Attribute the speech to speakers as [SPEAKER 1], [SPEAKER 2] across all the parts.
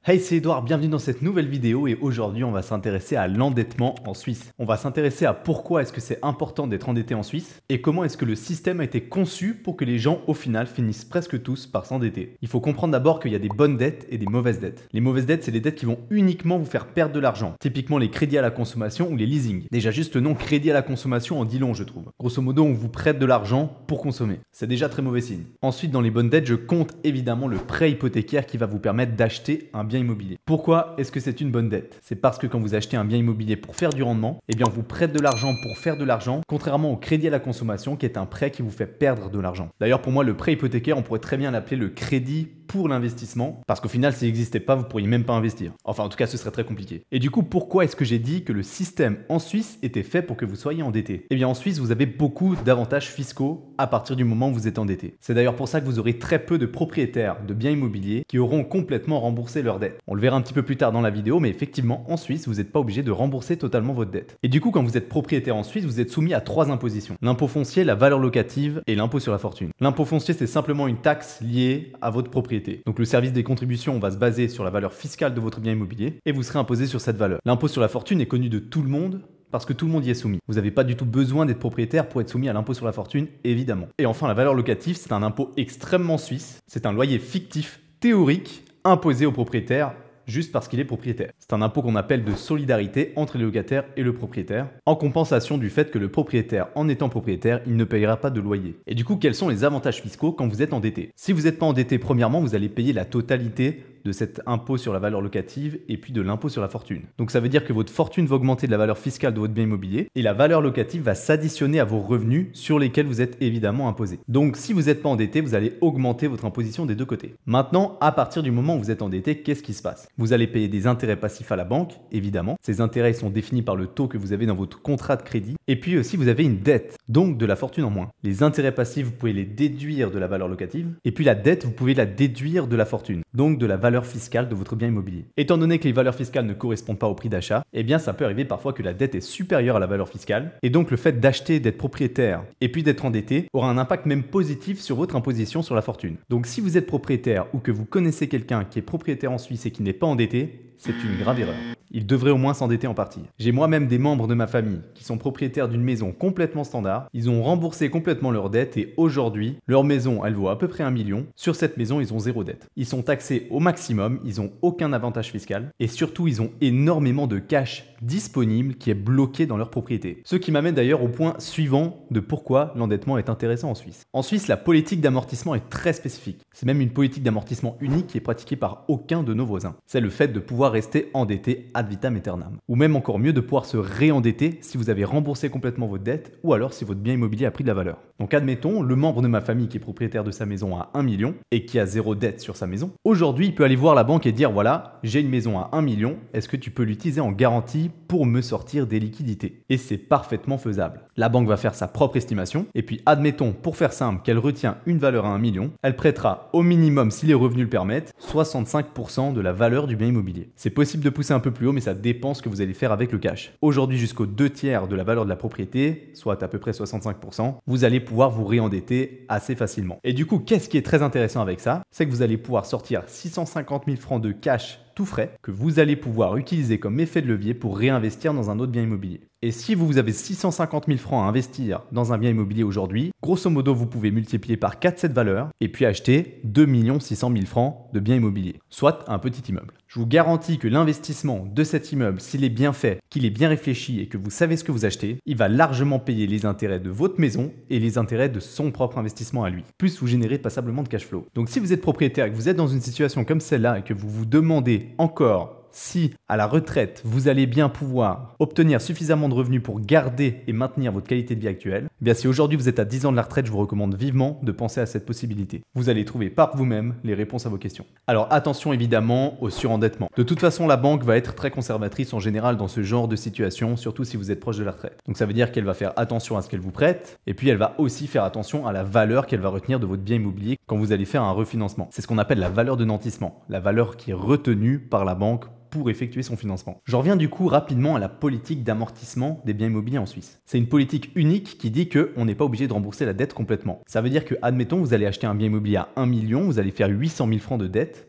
[SPEAKER 1] Hey, c'est Edouard, bienvenue dans cette nouvelle vidéo et aujourd'hui on va s'intéresser à l'endettement en Suisse. On va s'intéresser à pourquoi est-ce que c'est important d'être endetté en Suisse et comment est-ce que le système a été conçu pour que les gens au final finissent presque tous par s'endetter. Il faut comprendre d'abord qu'il y a des bonnes dettes et des mauvaises dettes. Les mauvaises dettes, c'est les dettes qui vont uniquement vous faire perdre de l'argent, typiquement les crédits à la consommation ou les leasing. Déjà juste le nom crédit à la consommation en dit long je trouve. Grosso modo on vous prête de l'argent pour consommer. C'est déjà très mauvais signe. Ensuite dans les bonnes dettes, je compte évidemment le prêt hypothécaire qui va vous permettre d'acheter un bien immobilier. Pourquoi est-ce que c'est une bonne dette? C'est parce que quand vous achetez un bien immobilier pour faire du rendement, eh bien on vous prête de l'argent pour faire de l'argent, contrairement au crédit à la consommation qui est un prêt qui vous fait perdre de l'argent. D'ailleurs pour moi le prêt hypothécaire on pourrait très bien l'appeler le crédit pour l'investissement, parce qu'au final s'il n'existait pas vous pourriez même pas investir. Enfin en tout cas ce serait très compliqué. Et du coup pourquoi est-ce que j'ai dit que le système en Suisse était fait pour que vous soyez endetté? Eh bien en Suisse vous avez beaucoup d'avantages fiscaux à partir du moment où vous êtes endetté. C'est d'ailleurs pour ça que vous aurez très peu de propriétaires de biens immobiliers qui auront complètement remboursé leurs dettes. On le verra un petit peu plus tard dans la vidéo, mais effectivement en Suisse vous n'êtes pas obligé de rembourser totalement votre dette. Et du coup quand vous êtes propriétaire en Suisse vous êtes soumis à 3 impositions. L'impôt foncier, la valeur locative et l'impôt sur la fortune. L'impôt foncier c'est simplement une taxe liée à votre propriété. Donc le service des contributions va se baser sur la valeur fiscale de votre bien immobilier et vous serez imposé sur cette valeur. L'impôt sur la fortune est connu de tout le monde parce que tout le monde y est soumis. Vous n'avez pas du tout besoin d'être propriétaire pour être soumis à l'impôt sur la fortune, évidemment. Et enfin, la valeur locative, c'est un impôt extrêmement suisse. C'est un loyer fictif, théorique, imposé aux propriétaires juste parce qu'il est propriétaire. C'est un impôt qu'on appelle de solidarité entre les locataires et le propriétaire, en compensation du fait que le propriétaire, en étant propriétaire, il ne payera pas de loyer. Et du coup, quels sont les avantages fiscaux quand vous êtes endetté? Si vous n'êtes pas endetté, premièrement, vous allez payer la totalité de cet impôt sur la valeur locative et puis de l'impôt sur la fortune. Donc ça veut dire que votre fortune va augmenter de la valeur fiscale de votre bien immobilier et la valeur locative va s'additionner à vos revenus sur lesquels vous êtes évidemment imposé. Donc si vous n'êtes pas endetté, vous allez augmenter votre imposition des deux côtés. Maintenant, à partir du moment où vous êtes endetté, qu'est-ce qui se passe? Vous allez payer des intérêts passifs à la banque, évidemment. Ces intérêts sont définis par le taux que vous avez dans votre contrat de crédit. Et puis aussi, vous avez une dette, donc de la fortune en moins. Les intérêts passifs, vous pouvez les déduire de la valeur locative. Et puis la dette, vous pouvez la déduire de la fortune, donc de la valeur fiscale de votre bien immobilier. Étant donné que les valeurs fiscales ne correspondent pas au prix d'achat, eh bien ça peut arriver parfois que la dette est supérieure à la valeur fiscale et donc le fait d'acheter, d'être propriétaire et puis d'être endetté aura un impact même positif sur votre imposition sur la fortune. Donc si vous êtes propriétaire ou que vous connaissez quelqu'un qui est propriétaire en Suisse et qui n'est pas endetté, c'est une grave erreur. Il devrait au moins s'endetter en partie. J'ai moi-même des membres de ma famille qui sont propriétaires d'une maison complètement standard. Ils ont remboursé complètement leurs dettes et aujourd'hui, leur maison, elle vaut à peu près 1 million. Sur cette maison, ils ont 0 dette. Ils sont taxés au maximum, ils n'ont aucun avantage fiscal et surtout, ils ont énormément de cash disponible qui est bloqué dans leur propriété. Ce qui m'amène d'ailleurs au point suivant de pourquoi l'endettement est intéressant en Suisse. En Suisse, la politique d'amortissement est très spécifique. C'est même une politique d'amortissement unique qui est pratiquée par aucun de nos voisins. C'est le fait de pouvoir rester endetté ad vitam aeternam. Ou même encore mieux de pouvoir se réendetter si vous avez remboursé complètement votre dette ou alors si votre bien immobilier a pris de la valeur. Donc admettons, le membre de ma famille qui est propriétaire de sa maison à 1 million et qui a 0 dette sur sa maison, aujourd'hui il peut aller voir la banque et dire voilà, j'ai une maison à 1 million, est-ce que tu peux l'utiliser en garantie pour me sortir des liquidités? Et c'est parfaitement faisable. La banque va faire sa propre estimation et puis admettons pour faire simple qu'elle retient une valeur à 1 million, elle prêtera au minimum si les revenus le permettent 65% de la valeur du bien immobilier. C'est possible de pousser un peu plus haut mais ça dépend ce que vous allez faire avec le cash. Aujourd'hui jusqu'aux 2/3 de la valeur de la propriété, soit à peu près 65%, vous allez pouvoir vous réendetter assez facilement. Et du coup, qu'est-ce qui est très intéressant avec ça? C'est que vous allez pouvoir sortir 650 000 francs de cash tout frais que vous allez pouvoir utiliser comme effet de levier pour réinvestir dans un autre bien immobilier. Et si vous avez 650 000 francs à investir dans un bien immobilier aujourd'hui, grosso modo, vous pouvez multiplier par 4 cette valeur et puis acheter 2 600 000 francs de bien immobilier, soit un petit immeuble. Je vous garantis que l'investissement de cet immeuble, s'il est bien fait, qu'il est bien réfléchi et que vous savez ce que vous achetez, il va largement payer les intérêts de votre maison et les intérêts de son propre investissement à lui. Plus vous générez passablement de cash flow. Donc si vous êtes propriétaire et que vous êtes dans une situation comme celle-là et que vous vous demandez encore si à la retraite, vous allez bien pouvoir obtenir suffisamment de revenus pour garder et maintenir votre qualité de vie actuelle, eh bien si aujourd'hui vous êtes à 10 ans de la retraite, je vous recommande vivement de penser à cette possibilité. Vous allez trouver par vous-même les réponses à vos questions. Alors attention évidemment au surendettement. De toute façon, la banque va être très conservatrice en général dans ce genre de situation, surtout si vous êtes proche de la retraite. Donc ça veut dire qu'elle va faire attention à ce qu'elle vous prête et puis elle va aussi faire attention à la valeur qu'elle va retenir de votre bien immobilier quand vous allez faire un refinancement. C'est ce qu'on appelle la valeur de nantissement, la valeur qui est retenue par la banque pour effectuer son financement. Je reviens du coup rapidement à la politique d'amortissement des biens immobiliers en Suisse. C'est une politique unique qui dit qu'on n'est pas obligé de rembourser la dette complètement. Ça veut dire que, admettons, vous allez acheter un bien immobilier à 1 million, vous allez faire 800 000 francs de dette.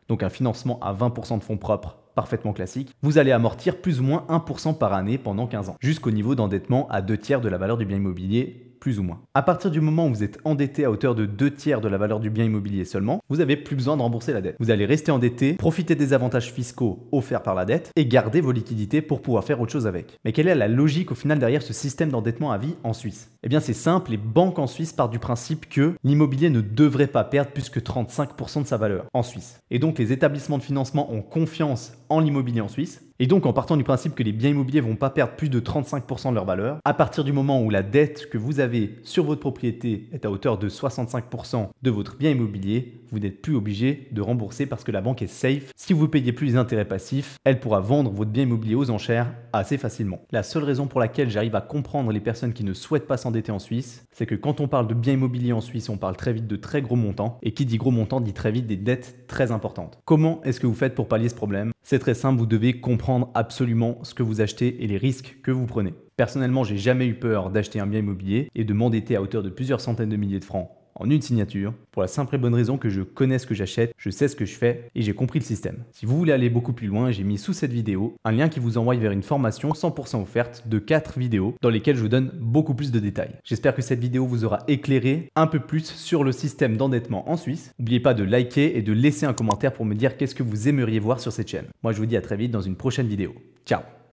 [SPEAKER 1] donc un financement à 20% de fonds propres parfaitement classique, vous allez amortir plus ou moins 1% par année pendant 15 ans, jusqu'au niveau d'endettement à 2/3 de la valeur du bien immobilier, plus ou moins. À partir du moment où vous êtes endetté à hauteur de 2/3 de la valeur du bien immobilier seulement, vous n'avez plus besoin de rembourser la dette. Vous allez rester endetté, profiter des avantages fiscaux offerts par la dette et garder vos liquidités pour pouvoir faire autre chose avec. Mais quelle est la logique au final derrière ce système d'endettement à vie en Suisse? Eh bien c'est simple, les banques en Suisse partent du principe que l'immobilier ne devrait pas perdre plus que 35% de sa valeur en Suisse. Et donc les établissements de financement ont confiance en l'immobilier en Suisse. Et donc en partant du principe que les biens immobiliers ne vont pas perdre plus de 35% de leur valeur, à partir du moment où la dette que vous avez sur votre propriété est à hauteur de 65% de votre bien immobilier, vous n'êtes plus obligé de rembourser parce que la banque est safe. Si vous ne payez plus les intérêts passifs, elle pourra vendre votre bien immobilier aux enchères assez facilement. La seule raison pour laquelle j'arrive à comprendre les personnes qui ne souhaitent pas s'endetter en Suisse, c'est que quand on parle de biens immobiliers en Suisse, on parle très vite de très gros montants, et qui dit gros montant dit très vite des dettes très importantes. Comment est-ce que vous faites pour pallier ce problème? C'est très simple, vous devez comprendre absolument ce que vous achetez et les risques que vous prenez. Personnellement, j'ai jamais eu peur d'acheter un bien immobilier et de m'endetter à hauteur de plusieurs centaines de milliers de francs en une signature, pour la simple et bonne raison que je connais ce que j'achète, je sais ce que je fais et j'ai compris le système. Si vous voulez aller beaucoup plus loin, j'ai mis sous cette vidéo un lien qui vous envoie vers une formation 100% offerte de 4 vidéos dans lesquelles je vous donne beaucoup plus de détails. J'espère que cette vidéo vous aura éclairé un peu plus sur le système d'endettement en Suisse. N'oubliez pas de liker et de laisser un commentaire pour me dire qu'est-ce que vous aimeriez voir sur cette chaîne. Moi je vous dis à très vite dans une prochaine vidéo. Ciao!